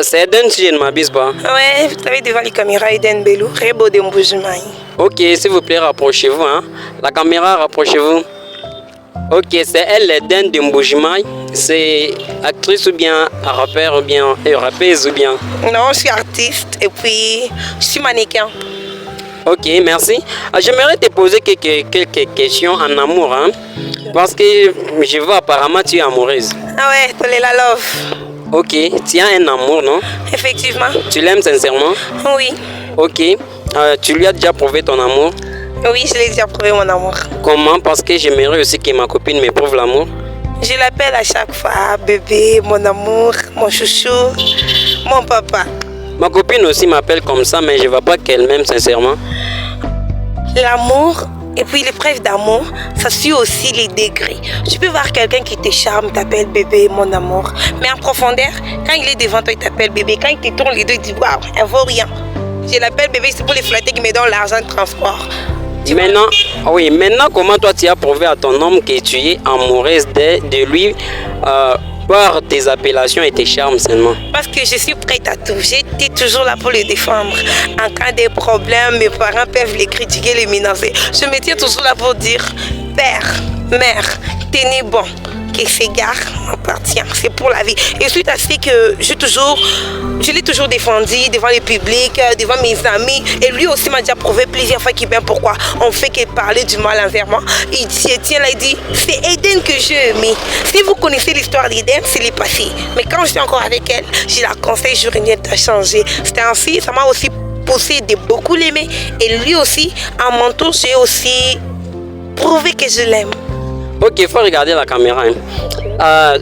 C'est Eden si je ne m'abuse pas. Ouais, vous avez devant les caméras Eden Belou, Rebo de Mboujoumaï. Ok, s'il vous plaît, rapprochez-vous. Hein. La caméra, rapprochez-vous. Ok, c'est elle, Eden de Mboujoumaï. C'est actrice ou bien rappeur ou bien rappeuse ou bien. Non, je suis artiste et puis je suis mannequin. Ok, merci. J'aimerais te poser quelques questions en amour. Hein, parce que je vois apparemment tu es amoureuse. Ah ouais, tu la love. Ok, tu as un amour, non? Effectivement. Tu l'aimes sincèrement? Oui. Ok, tu lui as déjà prouvé ton amour? Oui, je l'ai déjà prouvé mon amour. Comment? Parce que j'aimerais aussi que ma copine me prouve l'amour. Je l'appelle à chaque fois bébé, mon amour, mon chouchou, mon papa. Ma copine aussi m'appelle comme ça, mais je ne vois pas qu'elle m'aime sincèrement. L'amour et puis l'épreuve d'amour, ça suit aussi les degrés. Tu peux voir quelqu'un qui te charme, t'appelle bébé, mon amour. Mais en profondeur, quand il est devant toi, il t'appelle bébé. Quand il te tourne les deux, il dit waouh, elle vaut rien. Je l'appelle bébé, c'est pour les flatter qui me donnent l'argent de transport. Maintenant, comment toi tu as prouvé à ton homme que tu es amoureuse de lui par tes appellations et tes charmes seulement? Parce que je suis prête à tout. J'étais toujours là pour le défendre. En cas de problème, mes parents peuvent les critiquer, les menacer. Je me tiens toujours là pour dire père, mère, tenez bon. Que ces gars m'appartient, c'est pour la vie. Et suite à ce que je l'ai toujours défendu devant le public, devant mes amis. Et lui aussi m'a déjà prouvé plusieurs fois qu'il vient pourquoi on fait que parler du mal envers moi. Il se tient là, il dit, c'est Eden que j'ai aimé. Si vous connaissez l'histoire d'Eden, c'est le passé. Mais quand je suis encore avec elle, je la conseille, je rien à changer. C'était ainsi, ça m'a aussi poussé de beaucoup l'aimer. Et lui aussi, à mon tour, j'ai aussi prouvé que je l'aime. Ok, il faut regarder la caméra. Hein.